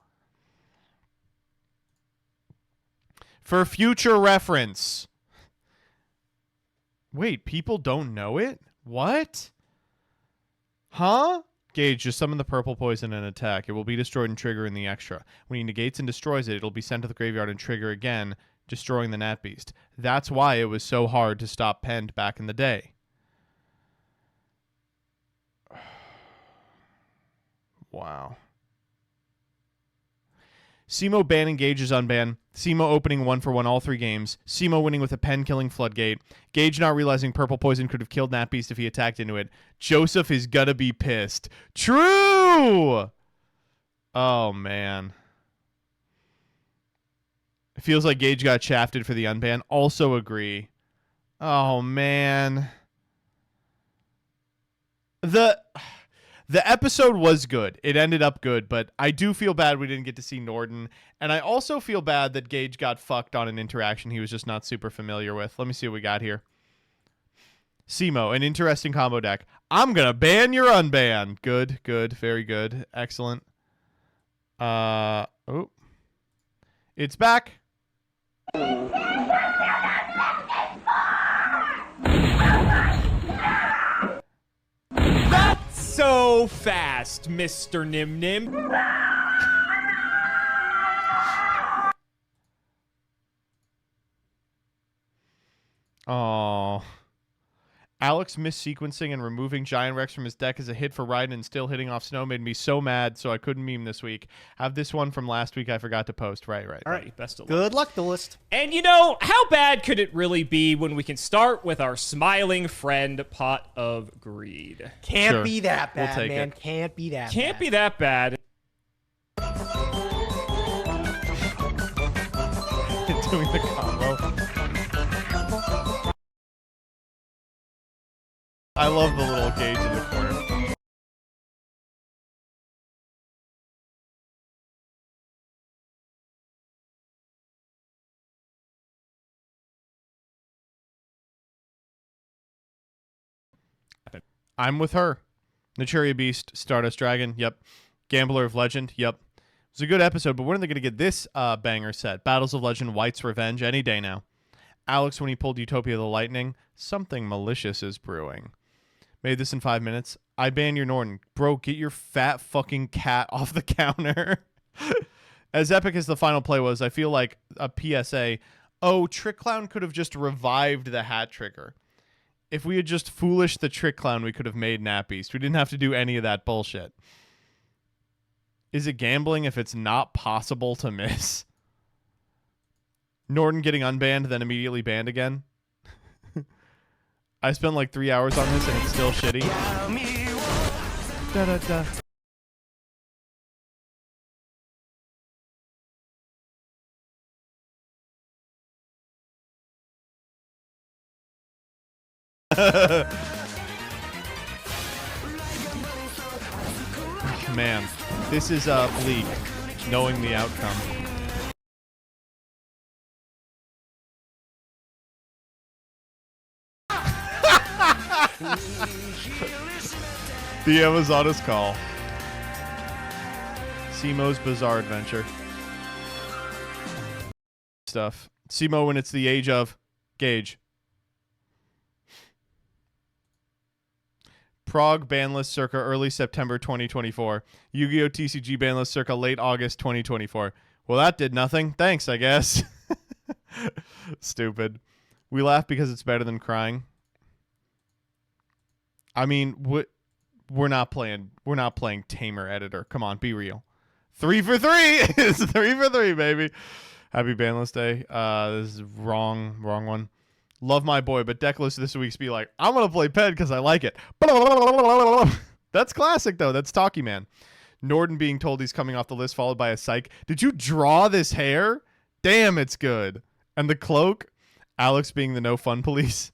For future reference. Wait, people don't know it? What? Huh? Gage, just summon the purple poison and attack. It will be destroyed and trigger in the extra. When he negates and destroys it, it'll be sent to the graveyard and trigger again, destroying the Nat Beast. That's why it was so hard to stop Pend back in the day. Wow. Simo banning Gage's unban. Simo opening 1-for-1 all 3 games. Simo winning with a pen-killing floodgate. Gage not realizing purple poison could have killed Nat Beast if he attacked into it. Joseph is gonna be pissed. True! Oh, man. It feels like Gage got shafted for the unban. Also agree. Oh, man. The episode was good. It ended up good, but I do feel bad we didn't get to see Norden. And I also feel bad that Gage got fucked on an interaction he was just not super familiar with. Let me see what we got here. Simo, an interesting combo deck. I'm going to ban your unban. Good, good, very good. Excellent. Oh. It's back. So fast, Mr. Nim Nim. Oh. Alex missequencing and removing Giant Rex from his deck as a hit for Raiden and still hitting off Snow made me so mad, so I couldn't meme this week. Have this one from last week I forgot to post. Right. All right, best of luck. Good luck, duelist. And you know, how bad could it really be when we can start with our smiling friend, Pot of Greed? Can't Sure. be that We'll bad, take man. it. Can't be that Can't bad. be that bad. Doing the combo. I love the little gauge in the corner. I'm with her. Naturia Beast, Stardust Dragon, yep. Gambler of Legend, yep. It was a good episode, but when are they going to get this banger set? Battles of Legend, White's Revenge, any day now. Alex, when he pulled Utopia of the Lightning, something malicious is brewing. Made this in 5 minutes. I ban your Norton. Bro, get your fat fucking cat off the counter. As epic as the final play was, I feel like a PSA. Oh, Trick Clown could have just revived the hat trigger. If we had just foolished the Trick Clown, we could have made Nat Beast. We didn't have to do any of that bullshit. Is it gambling if it's not possible to miss? Norton getting unbanned, then immediately banned again. I spent like 3 hours on this and it's still shitty. Da, da, da. Man, this is bleak, knowing the outcome. The Amazonas Call. Simo's Bizarre Adventure. Stuff. Simo when it's the age of Gage. Prague ban list circa early September 2024. Yu-Gi-Oh! TCG ban list circa late August 2024. Well, that did nothing. Thanks, I guess. Stupid. We laugh because it's better than crying. I mean, we're not playing Tamer Editor. Come on, be real. 3 for 3. It's 3 for 3, baby. Happy ban list day. This is wrong one. Love my boy, but decklist this week's be like, I'm going to play Ped because I like it. That's classic, though. That's Talkie Man. Norden being told he's coming off the list, followed by a psych. Did you draw this hair? Damn, it's good. And the cloak? Alex being the no fun police.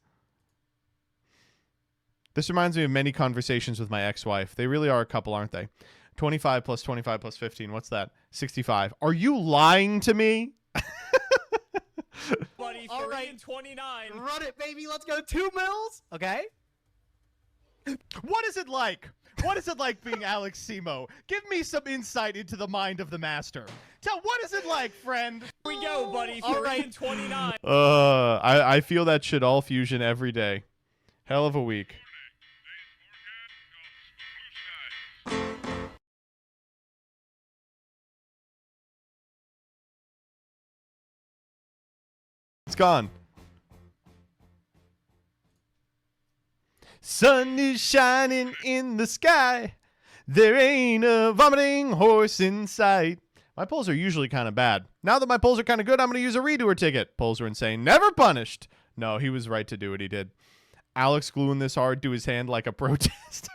This reminds me of many conversations with my ex-wife. They really are a couple, aren't they? 25 plus 25 plus 15. What's that? 65. Are you lying to me? Buddy, All 3 right. and 29. Run it, baby. Let's go. 2 mils. Okay. What is it like? What is it like being Alex Simo? Give me some insight into the mind of the master. What is it like, friend? Here we go, buddy. 3 and 29. I feel that shit all fusion every day. Hell of a week. It's gone. Sun is shining in the sky. There ain't a vomiting horse in sight. My polls are usually kind of bad. Now that my polls are kind of good, I'm going to use a redoer ticket. Polls are insane. Never punished. No, he was right to do what he did. Alex gluing this hard to his hand like a protester.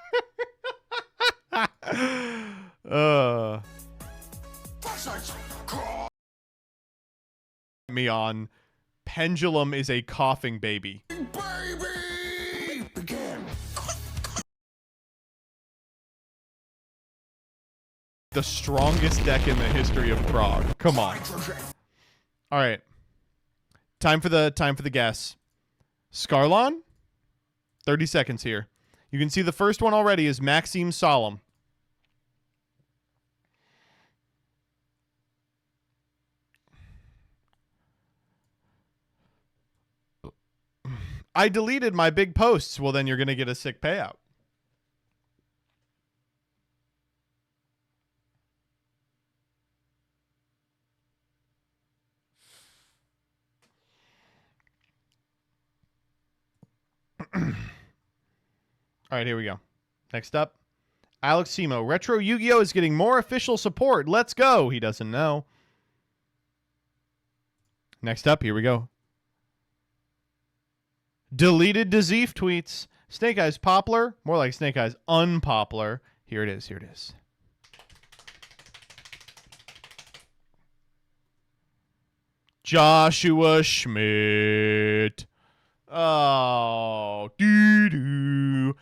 Me on. Pendulum is a coughing baby. The strongest deck in the history of Prague. Come on. All right. Time for the guess. Scarlon? 30 seconds here. You can see the first one already is Maxime Solemn. I deleted my big posts. Well, then you're going to get a sick payout. All right, here we go. Next up, Alex Simo. Retro Yu-Gi-Oh! Is getting more official support. Let's go. He doesn't know. Next up, here we go. Deleted Deceif tweets. Snake Eyes Poplar. More like Snake Eyes Unpoplar. Here it is. Here it is. Joshua Schmidt. Oh, doo-doo.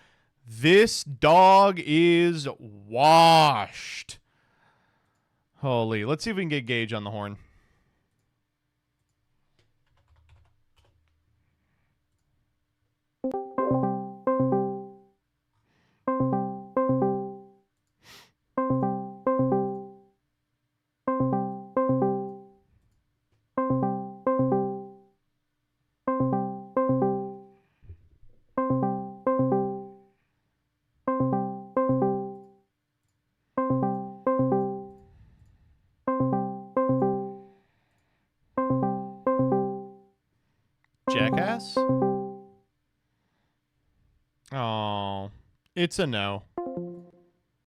This dog is washed. Holy. Let's see if we can get Gage on the horn. Jackass? Oh, it's a no.